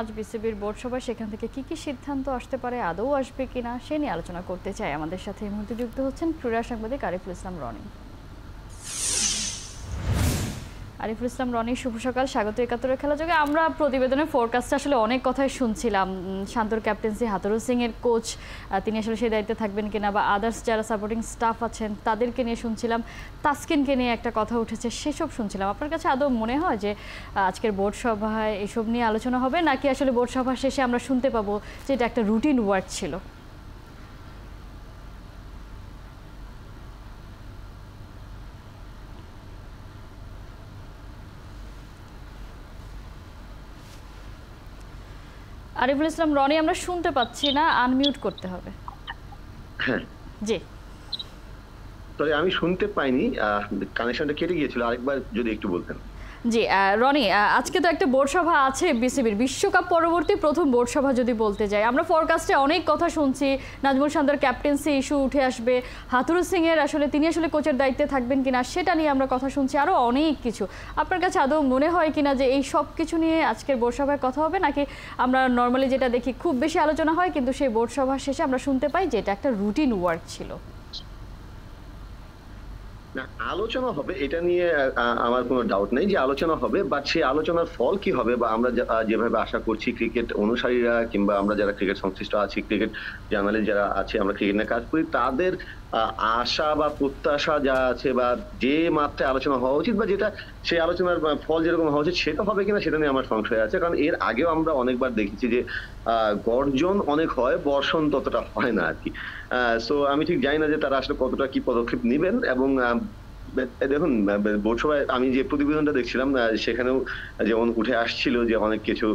আজ বিসিবির বোর্ড সভা, সেখান থেকে কি সিদ্ধান্ত আসতে পারে, আদৌ আসবে কিনা সে নিয়ে আলোচনা করতে চাই। আমাদের সাথে এই মুহূর্তে যুক্ত হচ্ছেন ক্রীড়া সাংবাদিক আরিফুল ইসলাম রনি। আরিফুল ইসলাম রনি, শুভ সকাল, স্বাগত একাত্তরের খেলা যোগে। আমরা প্রতিবেদনের ফোরকাস্টে আসলে অনেক কথাই শুনছিলাম, শান্তর ক্যাপ্টেন্সি, হাতুরু সিং এর কোচ তিনি আসলে সেই দায়িত্বে থাকবেন কিনা, বা আদার্স যারা সাপোর্টিং স্টাফ আছেন তাদেরকে নিয়ে শুনছিলাম, তাসকিনকে নিয়ে একটা কথা উঠেছে, সেসব শুনছিলাম। আপনার কাছে আদৌ মনে হয় যে আজকের বোর্ড সভায় এসব নিয়ে আলোচনা হবে, নাকি আসলে বোর্ড সভা শেষে আমরা শুনতে পাবো যে এটা একটা রুটিন ওয়ার্ক ছিল? আরিফুল ইসলাম রনি, আমরা শুনতে পাচ্ছি না, আনমিউট করতে হবে। হ্যাঁ জি, সরি, আমি শুনতে পাইনি, কানেকশনটা কেটে গিয়েছিল, আরেকবার যদি একটু বলতেন। জি রনি, আজকে তো একটা বোর্ড সভা আছে বিসিবির, বিশ্বকাপ পরবর্তী প্রথম বোর্ড সভা যদি বলতে যাই। আমরা ফরকাস্টে অনেক কথা শুনছি, নাজমুল শান্তর ক্যাপ্টেন্সি ইস্যু উঠে আসবে, হাতুরু সিং এর তিনি আসলে কোচের দায়িত্বে থাকবেন কিনা সেটা নিয়ে আমরা কথা শুনছি, আরও অনেক কিছু। আপনার কাছে আদৌ মনে হয় কিনা যে এই সব কিছু নিয়ে আজকের বোর্ড সভায় কথা হবে, নাকি আমরা নর্মালি যেটা দেখি খুব বেশি আলোচনা হয় কিন্তু সেই বোর্ড সভা শেষে আমরা শুনতে পাই যে এটা একটা রুটিন ওয়ার্ক ছিল? না, আলোচনা হবে এটা নিয়ে আমার কোনো ডাউট নেই যে আলোচনা হবে, বাট সেই আলোচনার ফল কি হবে, বা আমরা যেভাবে আশা করছি ক্রিকেট অনুসারীরা কিংবা আমরা যারা ক্রিকেট সংশ্লিষ্ট আছি, ক্রিকেট জার্নালিস্ট যারা আছে, আমরা ক্রিকেট নিয়ে কাজ করি, তাদের আশা বা প্রত্যাশা যা আছে, বা যে মাত্রায় আলোচনা হওয়া উচিত, বা যেটা সেই আলোচনার ফল যেরকম হওয়া উচিত সেটা হবে কিনা সেটা নিয়ে আমার সংশয় আছে। কারণ এর আগেও আমরা অনেকবার দেখেছি যে গর্জন অনেক হয়, বর্ষণ ততটা হয় না আর কি। সো আমি ঠিক জানি না যে তারা আসলে কতটা কি পদক্ষেপ নেবেন। এবং দেখুন, বোর্ড সভায় আমি যে প্রতিবেদনটা দেখছিলাম সেখানেও যেমন উঠে আসছিল যে অনেক কিছু,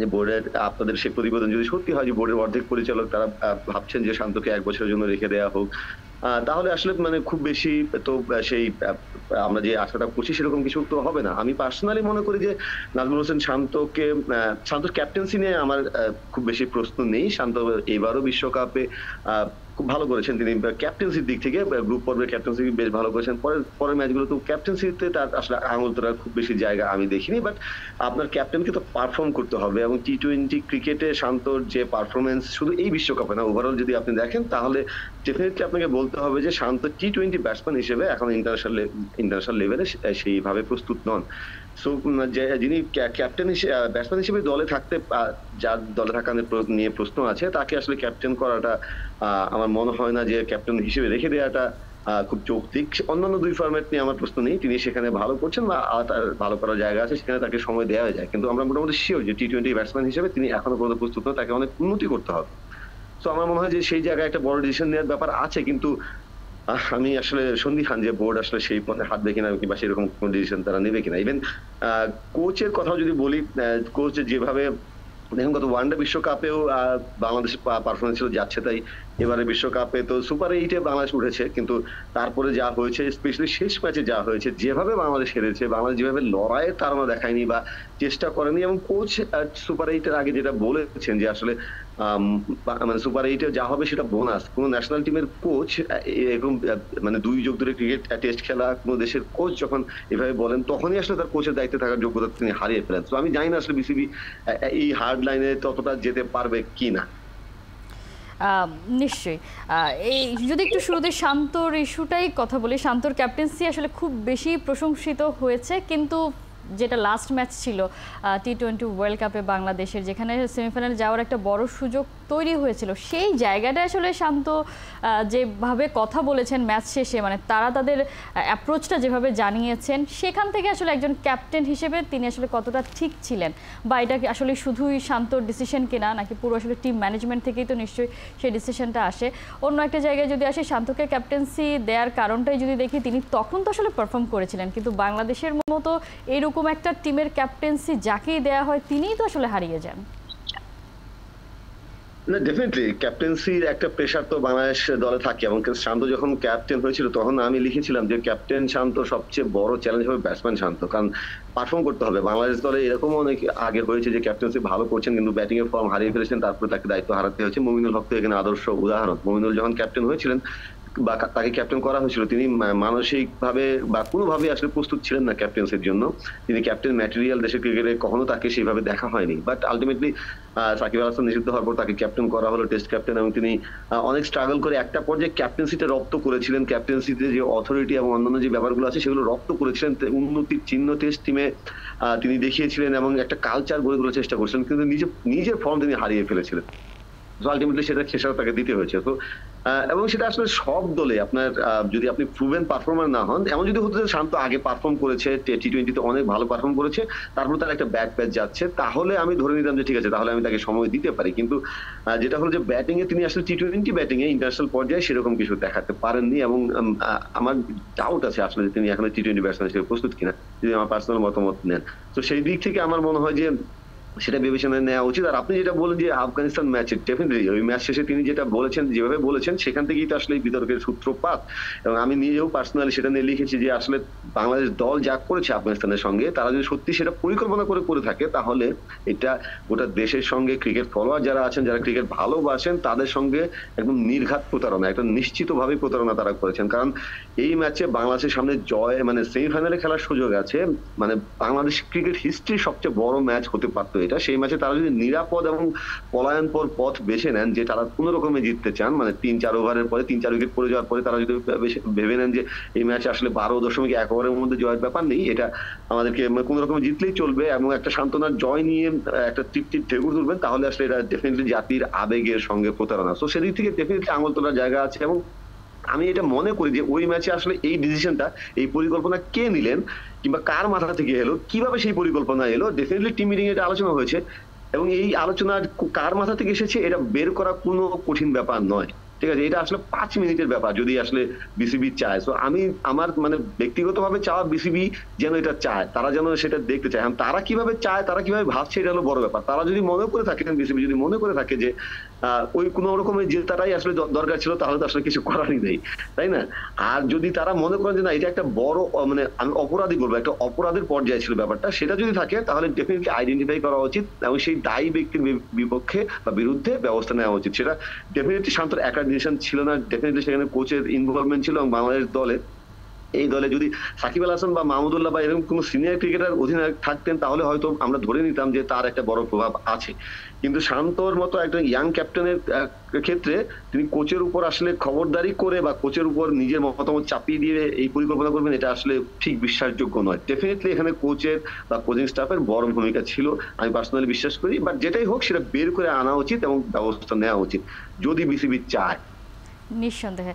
যে বোর্ডের আপনাদের সেই প্রতিবেদন যদি সত্যি হয় যে বোর্ডের অর্ধেক পরিচালক তারা ভাবছেন যে শান্তকে 1 বছরের জন্য রেখে দেওয়া হোক, তাহলে আসলে মানে খুব বেশি তো সেই আমরা যে আশাটা করছি সেরকম কিছু তো হবে না। আমি পার্সোনালি মনে করি যে নাজমুল হোসেন শান্তকে, শান্তর ক্যাপ্টেন্সি নিয়ে আমার খুব বেশি প্রশ্ন নেই। শান্ত এবারও বিশ্বকাপে খুব ভালো করেছেন তিনি, ক্যাপ্টেন্সির দিক থেকে গ্রুপ পর্বের ক্যাপ্টেন্সি বেশ ভালো করেছেন। পরের ম্যাচগুলো তো ক্যাপ্টেন্সিতে তার আসলে আঙুল তোলার খুব বেশি জায়গা আমি দেখিনি। বাট আপনার ক্যাপ্টেনকে তো পারফর্ম করতে হবে, এবং টি-20 ক্রিকেটে শান্তর যে পারফরমেন্স শুধু এই বিশ্বকাপে না, ওভারঅল যদি আপনি দেখেন, তাহলে ডেফিনেটলি আপনাকে বলতে হবে যে শান্ত টি-20 ব্যাটসম্যান হিসেবে এখন ইন্টারন্যাশনাল লেভেলে সেইভাবে প্রস্তুত নন। সো যিনি ক্যাপ্টেন ব্যাটসম্যান হিসেবে দলে থাকতে, যার দলে থাকা নিয়ে প্রশ্ন আছে, তাকে আসলে ক্যাপ্টেন করাটা আমার মনে হয় না যে ক্যাপ্টেন হিসেবে রেখে দেওয়াটা খুব যৌক্তিক। অন্যান্য 2 ফরম্যাট নিয়ে আমার প্রশ্ন নেই, তিনি সেখানে ভালো করছেন বা তার ভালো করার জায়গা আছে, সেখানে তাকে সময় দেওয়া যায়। কিন্তু আমরা মোটামুটি শিওর যে টি-20 ব্যাটসম্যান হিসেবে তিনি এখনো পর্যন্ত প্রস্তুত নন, তাকে অনেক উন্নতি করতে হবে। তো আমার মনে হয় যে সেই জায়গায় একটা বড় ডিসিশন নেওয়ার ব্যাপার আছে, কিন্তু আমি আসলে সন্দিহান যে বোর্ড আসলে সেই পথে হাঁটবে কিনা, কিংবা সেরকম কোন ডিসিশন তারা নেবে কিনা। ইভেন কোচের কথাও যদি বলি, কোচ যেভাবে দেখুন গত ওয়ানডে বিশ্বকাপেও বাংলাদেশের পারফরমেন্স ছিল যাচ্ছে তাই। এবারে বিশ্বকাপে তো সুপার 8-এ বাংলাদেশ উঠেছে, কিন্তু তারপরে যা হয়েছে, স্পেশালি শেষ ম্যাচে যা হয়েছে, যেভাবে বাংলাদেশ হেরেছে, বাংলাদেশ যেভাবে লড়াইয়ের তাড়না দেখায়নি বা চেষ্টা করেনি। এবং কোচ সুপার 8-এর আগে যেটা বলেছেন যে আসলে মানে সুপার 8-এ যা হবে সেটা বোনাস। কোন ন্যাশনাল টিমের কোচ এরকম মানে 2 যুগ ধরে ক্রিকেট টেস্ট খেলা কোন দেশের কোচ যখন এভাবে বলেন, তখনই আসলে তার কোচের দায়িত্বে থাকার যোগ্যতা তিনি হারিয়ে ফেলেন। তো আমি জানি না আসলে বিসিবি এই হার্ড লাইনে ততটা যেতে পারবে কিনা। নিশ্চয়ই। এই যদি একটু শুরুতে শান্তর ইস্যুটাই কথা বলি, শান্তর ক্যাপ্টেন্সি আসলে খুব বেশি প্রশংসিত হয়েছে, কিন্তু যেটা লাস্ট ম্যাচ ছিল টি-20 ওয়ার্ল্ড কাপে বাংলাদেশের, যেখানে সেমিফাইনালে যাওয়ার একটা বড় সুযোগ তৈরি হয়েছিল, সেই জায়গাটা আসলে শান্ত যেভাবে কথা বলেছেন ম্যাচ শেষে, মানে তারা তাদের অ্যাপ্রোচটা যেভাবে জানিয়েছেন, সেখান থেকে আসলে একজন ক্যাপ্টেন হিসেবে তিনি আসলে কতটা ঠিক ছিলেন, বা এটা আসলে শুধুই শান্তর ডিসিশন কিনা, নাকি পুরো আসলে টিম ম্যানেজমেন্ট থেকেই তো নিশ্চয়ই সেই ডিসিশনটা আসে। অন্য একটা জায়গায় যদি আসে, শান্তকে ক্যাপ্টেন্সি দেওয়ার কারণটাই যদি দেখি, তিনি তখন তো আসলে পারফর্ম করেছিলেন, কিন্তু বাংলাদেশের মতো এরকম একটা টিমের ক্যাপ্টেন্সি যাকেই দেওয়া হয় তিনিই তো আসলে হারিয়ে যান। না, ডেফিনেটলি ক্যাপ্টেন্সির একটা প্রেশার তো বাংলাদেশ দলে থাকে। এবং শান্ত যখন ক্যাপ্টেন হয়েছিল তখন আমি লিখেছিলাম যে ক্যাপ্টেন শান্ত সবচেয়ে বড় চ্যালেঞ্জ হবে ব্যাটসম্যান শান্ত, কারণ পারফর্ম করতে হবে। বাংলাদেশ দলে এরকমও অনেক আগে হয়েছে যে ক্যাপ্টেন্সি ভালো করছেন কিন্তু ব্যাটিং এর ফর্ম হারিয়ে ফেলেছেন, তারপরে তাকে দায়িত্ব হারাতে হয়েছে। মমিনুল হক তো এখানে আদর্শ উদাহরণ। মমিনুল যখন ক্যাপ্টেন হয়েছিলেন বা তাকে ক্যাপ্টেন করা হয়েছিল, তিনি মানসিকভাবে বা কোনোভাবে আসলে প্রস্তুত ছিলেন না ক্যাপ্টেন্সির জন্য। তিনি ক্যাপ্টেন ম্যাটেরিয়াল দেশের ক্রিকেটে, কখনো তাকে সেইভাবে দেখা হয়নি। বাট আলটিমেটলি সাকিব আল হাসান নিষিদ্ধ হওয়ার পর তাকে ক্যাপ্টেন করা হলো, টেস্ট ক্যাপ্টেন, এবং তিনি অনেক স্ট্রাগল করে একটা পর্যায়ে ক্যাপ্টেন্সিটা রপ্ত করেছিলেন। ক্যাপ্টেন্সিতে যে অথরিটি এবং অন্যান্য যে ব্যাপারগুলো আছে সেগুলো রপ্ত করেছিলেন, উন্নতির চিহ্ন টেস্ট টিমে তিনি দেখিয়েছিলেন এবং একটা কালচার গড়ে তোলার চেষ্টা করেছিলেন, কিন্তু নিজের ফর্ম তিনি হারিয়ে ফেলেছিলেন। আলটিমেটলি সেটা খেসারত তাকে দিতে হয়েছে। তো এবং সেটা আসলে সব দলে আপনার যদি আপনি প্রুভেন পারফর্মার না হন, এমন যদি হতে শান্ত আগে পারফর্ম করেছে, টি-20তে অনেক ভালো পারফর্ম করেছে, তারপর তার একটা ব্যাক প্যাচ যাচ্ছে, তাহলে আমি ধরে নিতাম যে ঠিক আছে, তাহলে আমি তাকে সময় দিতে পারি। কিন্তু যেটা হলো যে ব্যাটিং এ তিনি আসলে টি-20 ব্যাটিং এ ইন্টারন্যাশনাল পর্যায়ে সেরকম কিছু দেখাতে পারেননি, এবং আমার ডাউট আছে আসলে যে তিনি এখন টি-20 ব্যাটসম্যান হিসেবে প্রস্তুত কিনা, যদি আমার পার্সোনাল মতামত নেন। তো সেই দিক থেকে আমার মনে হয় যে সেটা বিবেচনায় নেওয়া উচিত। আর আপনি যেটা বলেন যে আফগানিস্তান ম্যাচে, ডেফিনেটলি ওই ম্যাচ শেষে তিনি যেটা বলেছেন, যেভাবে বলেছেন, সেখান থেকেই তো আসলে বিতর্কের সূত্রপাত। এবং আমি নিজেও পার্সোনালি সেটা নিয়ে লিখেছি যে আসলে বাংলাদেশ দল যা করেছে আফগানিস্তানের সঙ্গে, তারা যদি সত্যি সেটা পরিকল্পনা করে থাকে, তাহলে এটা গোটা দেশের সঙ্গে ক্রিকেট ফলোয়ার যারা আছেন, যারা ক্রিকেট ভালোবাসেন, তাদের সঙ্গে একদম নির্ঘাত প্রতারণা, একটা নিশ্চিতভাবে প্রতারণা তারা করেছেন। কারণ এই ম্যাচে বাংলাদেশের সামনে জয়, মানে সেমিফাইনালে খেলার সুযোগ আছে, মানে বাংলাদেশ ক্রিকেট হিস্ট্রির সবচেয়ে বড় ম্যাচ হতে পারতো এটা। সেই ম্যাচে তারা যদি নিরাপদ এবং পলায়নপর পথ বেছে নেন, যে তারা কোন রকমে জিততে চান, মানে 3-4 ওভারের পরে 3-4 উইকেট পড়ে যাওয়ার পরে তারা যদি ভেবে নেন যে এই ম্যাচে আসলে 12.1 ওভারের মধ্যে জয়ের ব্যাপার নেই, এটা আমাদেরকে কোন রকমে জিতলেই চলবে, এবং একটা সান্ত্বনার জয় নিয়ে একটা তৃপ্তির ঢেকুর তুলবেন, তাহলে আসলে এটা ডেফিনেটলি জাতির আবেগের সঙ্গে প্রতারণা। তো সেদিক থেকে ডেফিনেটলি আঙুল তোলার জায়গা আছে। এবং আমি এটা মনে করি যে ওই ম্যাচে আসলে এই ডিসিশনটা, এই পরিকল্পনা কে নিলেন, কিংবা কার মাথা থেকে এলো, কিভাবে সেই পরিকল্পনা এলো, ডেফিনেটলি টিম মিটিং এটা আলোচনা হয়েছে, এবং এই আলোচনা কার মাথা থেকে এসেছে এটা বের করা কোনো কঠিন ব্যাপার নয়। ঠিক আছে, এটা আসলে 5 মিনিটের ব্যাপার যদি আসলে বিসিবি চায়। তো আমি আমার মানে ব্যক্তিগতভাবে চাওয়া, বিসিবি যেন এটা চায়, তারা যেন সেটা দেখতে চায়। তারা কিভাবে চায়, তারা কিভাবে ভাবছে, এটা হলো বড় ব্যাপার। তারা যদি মনে করে থাকে, বিসিবি যদি মনে করে থাকে যে ওই কোন রকমের জেতাটাই আসলে দরকার ছিল, তাহলে তো আসলে কিছু করারই নেই, তাই না? আর যদি তারা মনে করেন যে না, এটা একটা বড় মানে আমি অপরাধী বলবো, একটা অপরাধের পর্যায়ে ছিল ব্যাপারটা, সেটা যদি থাকে, তাহলে ডেফিনেটলি আইডেন্টিফাই করা উচিত এবং সেই দায়ী ব্যক্তির বিপক্ষে বা বিরুদ্ধে ব্যবস্থা নেওয়া উচিত। সেটা ডেফিনেটলি শান্তর একার ডিসিশন ছিল না, ডেফিনেটলি সেখানে কোচের ইনভলভমেন্ট ছিল। এবং বাংলাদেশ দলে, এই দলে যদি সাকিব আল হাসান বা মাহমুদুল্লাহ বা এরকম কোন সিনিয়র ক্রিকেটার অধিনায়ক থাকতেন, তাহলে হয়তো আমরা ধরে নিতাম যে তার একটা বড় প্রভাব আছে। কিন্তু শান্তর মতো একজন ইয়াং ক্যাপ্টেনের ক্ষেত্রে তিনি কোচের উপর আসলে খবরদারি করে বা কোচের উপর নিজের মতামত চাপিয়ে দিয়ে এই পরিকল্পনা করবেন, এটা আসলে ঠিক বিশ্বাসযোগ্য নয়। ডেফিনেটলি এখানে কোচের বা কোচিং স্টাফের বড় ভূমিকা ছিল, আমি পার্সোনালি বিশ্বাস করি। বাট যেটাই হোক, সেটা বের করে আনা উচিত এবং ব্যবস্থা নেওয়া উচিত যদি বিসিবি চায়। নিঃসন্দেহে।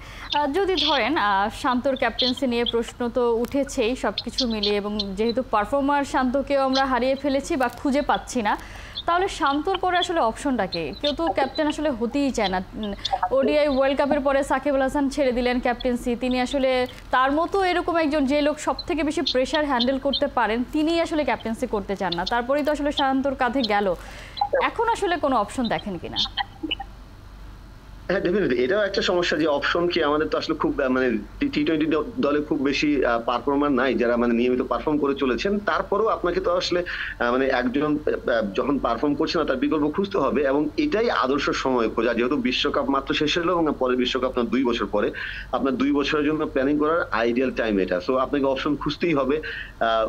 যদি ধরেন শান্তর ক্যাপ্টেন্সি নিয়ে প্রশ্ন তো উঠেছেই সবকিছু মিলিয়ে, এবং যেহেতু পারফর্মার শান্তকেও আমরা হারিয়ে ফেলেছি বা খুঁজে পাচ্ছি না, তাহলে শান্তর পরে আসলে অপশনটাকে, কেউ তো ক্যাপ্টেন আসলে হতেই চায় না। ওডিআই ওয়ার্ল্ড কাপের পরে সাকিব আল হাসান ছেড়ে দিলেন ক্যাপ্টেন্সি, তিনি আসলে তার মতো এরকম একজন যে লোক সব থেকে বেশি প্রেশার হ্যান্ডেল করতে পারেন, তিনি আসলে ক্যাপ্টেন্সি করতে চান না, তারপরেই তো আসলে শান্তর কাঁধে গেল। এখন আসলে কোনো অপশন দেখেন কিনা? হ্যাঁ, ডেফিনেটলি এটাও একটা সমস্যা যে অপশন কি, আমাদের তো আসলে খুব মানে টি-20 দলে খুব বেশি পারফর্মার নাই যারা মানে নিয়মিত পারফর্ম করে চলেছেন। তারপরেও আপনাকে তো আসলে মানে একজন যখন পারফর্ম করছে না, তার বিকল্প খুঁজতে হবে, এবং এটাই আদর্শ সময় খোঁজা। যেহেতু বিশ্বকাপ মাত্র শেষ হলো এবং পরের বিশ্বকাপ আপনার 2 বছর পরে, আপনার 2 বছরের জন্য প্ল্যানিং করার আইডিয়াল টাইম এটা। সো আপনাকে অপশন খুঁজতেই হবে।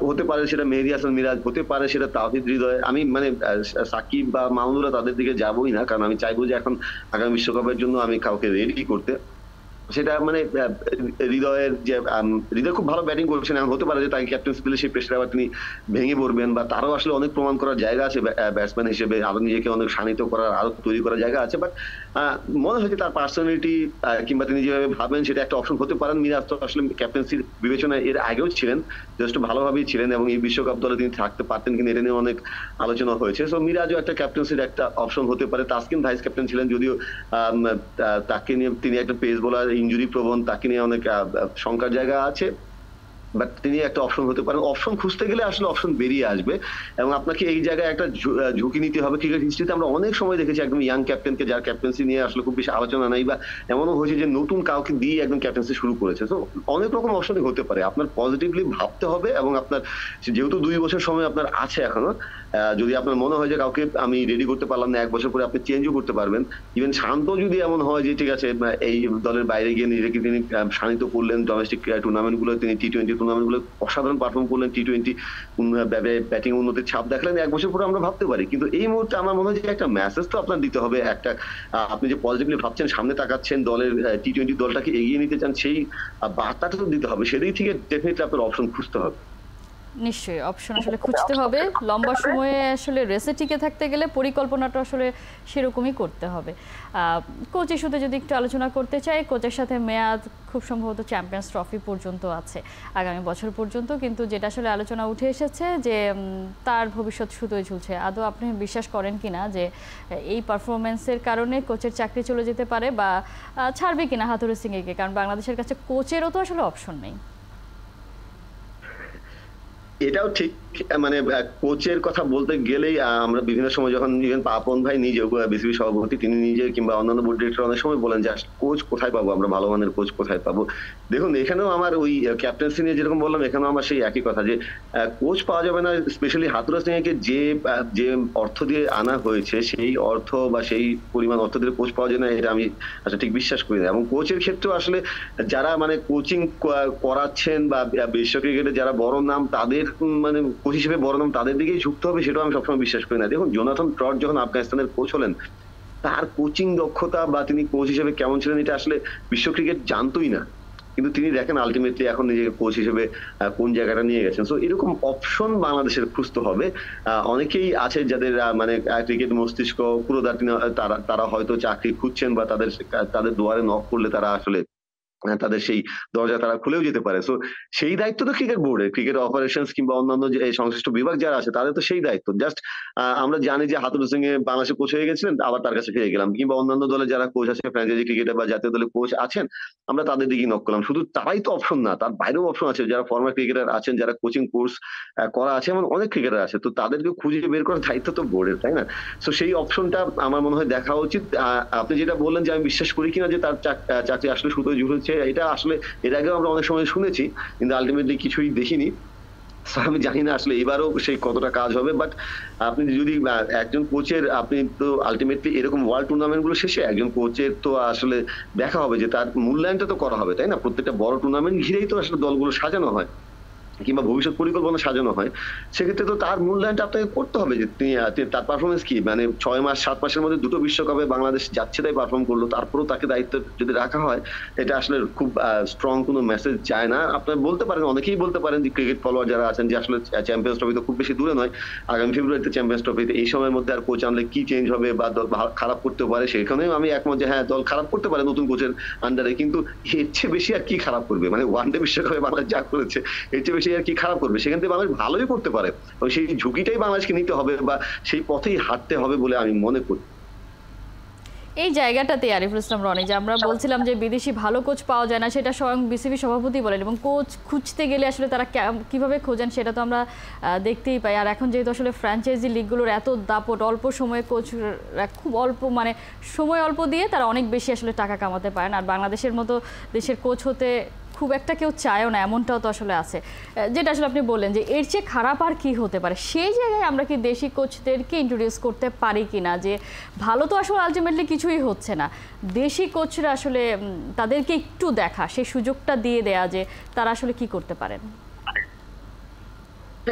হতে পারে সেটা মেহেদী হাসান মিরাজ, হতে পারে সেটা তাওহিদ হৃদয়। আমি মানে সাকিব বা মাহমুদুল্লাহ তাদের দিকে যাবোই না, কারণ আমি চাইবো যে এখন আগামী বিশ্বকাপের জন্য আমি কাউকে রেডি করতে। সেটা মানে হৃদয়ের যে হৃদয় খুব ভালো ব্যাটিং করছেন, এখন হতে পারে যে তাকে ক্যাপ্টেন্সি দিলে সেই প্রেসারে আবার তিনি ভেঙে পড়বেন, বা তারও আসলে অনেক প্রমাণ করার জায়গা আছে ব্যাটসম্যান হিসেবে, আরো নিজেকে অনেক শানিত করার, আরো তৈরি করার জায়গা আছে। বাট মনে হয় যে তার পার্সোনালিটি কিংবা তিনি যেভাবে ভাবেন সেটা একটা অপশন হতে পারেন। মিরাজ তো আসলে ক্যাপ্টেন্সির বিবেচনায় এর আগেও ছিলেন, যথেষ্ট ভালোভাবেই ছিলেন, এবং এই বিশ্বকাপ দলে তিনি থাকতে পারতেন কিনা এটা নিয়ে অনেক আলোচনা হয়েছে। সো মিরাজও একটা ক্যাপ্টেন্সির একটা অপশন হতে পারে। তাসকিন ভাইস ক্যাপ্টেন ছিলেন, যদিও তাকে নিয়ে তিনি একটা পেস বোলার, ইনজুরি প্রবণ, তাকে নিয়ে অনেক শঙ্কার জায়গা আছে। বাট তিনি একটা অপশন হতে পারেন। অপশন খুঁজতে গেলে আসলে অপশন বেরিয়ে আসবে, এবং আপনাকে এই জায়গায় একটা ঝুঁকি নিতে হবে। ক্রিকেট হিস্ট্রিতে আমরা অনেক সময় দেখেছি একদম ইয়াং ক্যাপ্টেনকে, যার ক্যাপ্টেন্সি নিয়ে আসলে খুব বেশি আলোচনা নাই, বা এমনও হয়েছে যে নতুন কাউকে দিয়ে একদম ক্যাপ্টেন্সি শুরু করেছে। তো অনেক রকম অপশনই হতে পারে, আপনার পজিটিভলি ভাবতে হবে। এবং আপনার যেহেতু 2 বছর সময় আপনার আছে এখনো, যদি আপনার মনে হয় যে কাউকে আমি রেডি করতে পারলাম না, 1 বছর পরে আপনি চেঞ্জও করতে পারবেন। ইভেন শান্ত যদি এমন হয় যে ঠিক আছে এই দলের বাইরে গিয়ে নিজেকে তিনি শানিত করলেন, ডোমেস্টিক টুর্নামেন্ট গুলো তিনি টি-20 টুর্নামেন্ট গুলো অসাধারণ পারফর্ম করলেন, টি-20 ব্যাটিং উন্নতির ছাপ দেখালেন, 1 বছর পরে আমরা ভাবতে পারি। কিন্তু এই মুহূর্তে আমার মনে হয় যে একটা মেসেজ তো আপনার দিতে হবে, একটা আপনি যে পজিটিভলি ভাবছেন, সামনে তাকাচ্ছেন, দলের টি-20 দলটাকে এগিয়ে নিতে চান, সেই বার্তাটা তো দিতে হবে। সেদিক থেকে ডেফিনেটলি আপনার অপশন খুঁজতে হবে। নিশ্চয়ই অপশন আসলে খুঁজতে হবে। লম্বা সময়ে আসলে রেসে টিকে থাকতে গেলে পরিকল্পনাটা আসলে সেরকমই করতে হবে। কোচ ইস্যুতে যদি একটু আলোচনা করতে চাই, কোচের সাথে মেয়াদ খুব সম্ভবত চ্যাম্পিয়ন্স ট্রফি পর্যন্ত আছে, আগামী বছর পর্যন্ত। কিন্তু যেটা আসলে আলোচনা উঠে এসেছে যে তার ভবিষ্যৎ সুতোয় ঝুলছে। আদৌ আপনি বিশ্বাস করেন কিনা যে এই পারফরমেন্সের কারণে কোচের চাকরি চলে যেতে পারে, বা ছাড়বে কিনা হাথুরু সিংকে? কারণ বাংলাদেশের কাছে কোচেরও তো আসলে অপশন নেই। এটাও ঠিক, মানে কোচের কথা বলতে গেলেই আমরা বিভিন্ন সময় যখন ইভেন পাপন ভাই নিজে বিসিবি সভাপতি, তিনি নিজে কিংবা অন্যান্য বোর্ড ডিরেক্টর অনেক সময় বলেন যে কোচ কোথায় পাবো, আমরা ভালো মানের কোচ কোথায় পাবো। দেখুন এখানেও আমার ওই ক্যাপ্টেন্সি নিয়ে যেরকম বললাম, এখানেও আমার সেই একই কথা যে কোচ পাওয়া যাবে না। স্পেশালি হাথুরু সিংকে যে অর্থ দিয়ে আনা হয়েছে, সেই অর্থ বা সেই পরিমাণ অর্থ দিয়ে কোচ পাওয়া যায় না, এটা আমি আসলে ঠিক বিশ্বাস করি না। এবং কোচের ক্ষেত্রেও আসলে যারা মানে কোচিং করাচ্ছেন বা বিশ্ব ক্রিকেটে যারা বড় নাম, তাদের মানে কোচ হিসেবে বড় নাম তাদের দিকেই ঝুঁকতে হবে, সেটাও আমি সবসময় বিশ্বাস করি না। দেখুন জোনাথন ট্রট যখন আফগানিস্তানের কোচ হলেন, তার কোচিং দক্ষতা বা তিনি কোচ হিসেবে কেমন ছিলেন এটা আসলে বিশ্ব ক্রিকেট জানতোই না। কিন্তু তিনি দেখেন আলটিমেটলি এখন নিজেকে কোচ হিসেবে কোন জায়গাটা নিয়ে গেছেন। সো এরকম অপশন বাংলাদেশের খুঁজতে হবে। অনেকেই আছে যাদের মানে ক্রিকেট মস্তিষ্ক পুরোদাতি, তারা হয়তো চাকরি খুঁজছেন, বা তাদের দুয়ারে নক করলে তারা আসলে তাদের সেই দরজা তারা খুলেও যেতে পারে। সো সেই দায়িত্ব তো ক্রিকেট বোর্ডের, ক্রিকেট অপারেশনস কিংবা অন্যান্য যে সংশ্লিষ্ট বিভাগ যারা আছে তাদের তো সেই দায়িত্ব। জাস্ট আমরা জানি যে হাথুরু সিং এ বাংলাদেশে কোচ হয়ে গেছিলেন, আবার তার কাছে ফিরে গেলাম, কিংবা অন্যান্য দলে যারা কোচ আছে, ফ্র্যাঞ্চাইজি ক্রিকেটে বা জাতীয় দলে কোচ আছেন, আমরা তাদের দিকে নক করলাম। শুধু তারাই তো অপশন না, তার বাইরেও অপশন আছে, যারা ফর্মার ক্রিকেটার আছেন, যারা কোচিং কোর্স করা আছে, এমন অনেক ক্রিকেটার আছে। তো তাদেরকে খুঁজে বের করার দায়িত্ব তো বোর্ডের, তাই না? সো সেই অপশনটা আমার মনে হয় দেখা উচিত। আপনি যেটা বললেন যে আমি বিশ্বাস করি কিনা যে তার চাকরি আসলে সুতোয় ঝুলছে, এটা আসলে এর আগেও আমরা অনেক সময় শুনেছি, কিন্তু আলটিমেটলি কিছুই দেখিনি। আমি জানি না আসলে এবারও সেই কতটা কাজ হবে। বাট আপনি যদি একজন কোচের, আপনি তো আলটিমেটলি এরকম ওয়ার্ল্ড টুর্নামেন্ট গুলো শেষে একজন কোচের তো আসলে দেখা হবে যে তার মূল্যায়নটা তো করা হবে, তাই না? প্রত্যেকটা বড় টুর্নামেন্ট ঘিরেই তো আসলে দলগুলো সাজানো হয়, কিংবা ভবিষ্যৎ পরিকল্পনা সাজানো হয়। সেক্ষেত্রে তো তার মূল্যায়নটা আপনাকে করতে হবে যে তার পারফরমেন্স কি, মানে 6 মাস 7 মাসের মধ্যে 2টো বিশ্বকাপে বাংলাদেশ যাচ্ছে তাই পারফর্ম করলো, তারপরেও তাকে দায়িত্ব যদি রাখা হয়, এটা আসলে খুব স্ট্রং কোনো মেসেজ যায় না। আপনার বলতে পারেন, অনেকেই বলতে পারেন যে ক্রিকেট ফলোয়ার যারা আছেন, যে আসলে চ্যাম্পিয়ন্স ট্রফি তো খুব বেশি দূরে নয়, আগামী ফেব্রুয়ারিতে চ্যাম্পিয়ন্স ট্রফিতে, এই সময়ের মধ্যে আর কোচ আনলে কি চেঞ্জ হবে বা দল খারাপ করতে পারে, সেখানেও আমি একমত যে হ্যাঁ দল খারাপ করতে পারে নতুন কোচের আন্ডারে, কিন্তু এর চেয়ে বেশি আর কি খারাপ করবে? মানে ওয়ানডে বিশ্বকাপে বাংলাদেশ যা করেছে, এর চেয়ে বেশি আর কি খারাপ করবে? সেখান থেকে বাংলাদেশ ভালোই করতে পারে, এবং সেই ঝুঁকিটাই বাংলাদেশকে নিতে হবে বা সেই পথেই হাঁটতে হবে বলে আমি মনে করি। এই জায়গাটাতে আরিফুল ইসলাম রনি, যে আমরা বলছিলাম যে বিদেশি ভালো কোচ পাওয়া যায় না, সেটা স্বয়ং বিসিবি সভাপতি বলেন, এবং কোচ খুঁজতে গেলে আসলে তারা কিভাবে খোঁজেন সেটা তো আমরা দেখতেই পাই। আর এখন যেহেতু আসলে ফ্র্যাঞ্চাইজি লিগগুলোর এত দাপট, অল্প সময়ে কোচরা খুব অল্প, মানে সময় অল্প দিয়ে তারা অনেক বেশি আসলে টাকা কামাতে পারেন। আর বাংলাদেশের মতো দেশের কোচ হতে খুব একটা কেউ চায়ও না, এমনটাও তো আসলে আছে। যেটা আসলে আপনি বললেন যে এর চেয়ে খারাপ আর কি হতে পারে, সেই জায়গায় আমরা কি দেশি কোচদেরকে ইন্ট্রোডিউস করতে পারি কিনা? যে ভালো তো আসলে আলটিমেটলি কিছুই হচ্ছে না, দেশি কোচরা আসলে তাদেরকে একটু দেখা, সেই সুযোগটা দিয়ে দেয়া যে তারা আসলে কি করতে পারেন।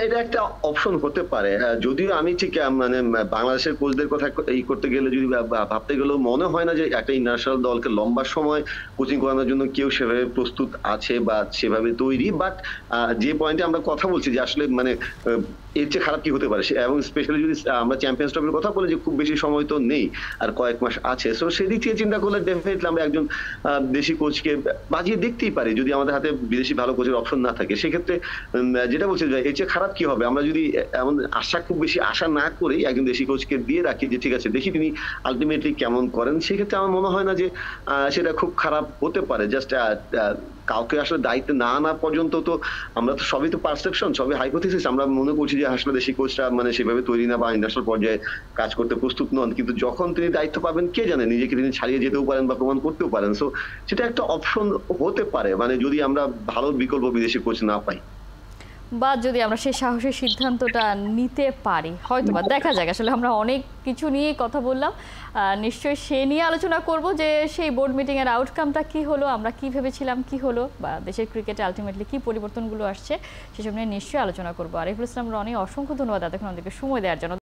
এটা একটা অপশন হতে পারে, যদিও আমি ঠিক মানে বাংলাদেশের কোচদের কথা করতে গেলে, যদি ভাবতে গেলেও মনে হয় না যে একটা ইন্টারন্যাশনাল দলকে লম্বা সময় কোচিং করানোর জন্য কেউ সেভাবে প্রস্তুত আছে বা সেভাবে তৈরি। বাট যে পয়েন্টে আমরা কথা বলছি যে আসলে মানে এর চেয়ে খারাপ কি হতে পারে, এবং স্পেশালি যদি আমরা চ্যাম্পিয়ন্স ট্রফির কথা বলি, যে খুব বেশি সময় তো নেই, আর কয়েক মাস আছে। সো সেদিক থেকে চিন্তা করলে ডেফিনেটলি আমরা একজন দেশি কোচকে বাজিয়ে দেখতেই পারি, যদি আমাদের হাতে বিদেশি ভালো কোচের অপশন না থাকে। সেক্ষেত্রে যেটা বলছি যে এর চেয়ে খারাপ কি হবে, আমরা যদি এমন খুব বেশি আশা না করেই একজন দেশি কোচকে দিয়ে রাখি, যে ঠিক আছে দেখি তিনি আলটিমেটলি কেমন করেন, সেক্ষেত্রে আমার মনে হয় না যে সেটা খুব খারাপ হতে পারে। জাস্ট কাউকে আসলে দায়িত্বে না আনা পর্যন্ত তো আমরা তো সবই তো পারসেপশন, সবই হাইপোথিসিস। আমরা মনে করছি যে আসলে দেশি কোচটা মানে সেভাবে তৈরি না বা ইন্টারন্যাশনাল পর্যায়ে কাজ করতে প্রস্তুত নন, কিন্তু যখন তিনি দায়িত্ব পাবেন কে জানে, নিজেকে তিনি ছাড়িয়ে যেতেও পারেন বা প্রমাণ করতেও পারেন। সো সেটা একটা অপশন হতে পারে, মানে যদি আমরা ভালো বিকল্প বিদেশি কোচ না পাই, বা যদি আমরা সেই সাহসী সিদ্ধান্তটা নিতে পারি, হয়তো বা দেখা যাক। আসলে আমরা অনেক কিছু নিয়ে কথা বললাম, নিশ্চয়ই সে নিয়ে আলোচনা করব যে সেই বোর্ড মিটিংয়ের আউটকামটা কি হলো, আমরা কি ভেবেছিলাম কি হলো, বা দেশের ক্রিকেটে আলটিমেটলি কি পরিবর্তনগুলো আসছে সেসব নিয়ে নিশ্চয়ই আলোচনা করবো। আরিফুল ইসলাম রনি, অসংখ্য ধন্যবাদ এতক্ষণ আমাদেরকে সময় দেওয়ার জন্য।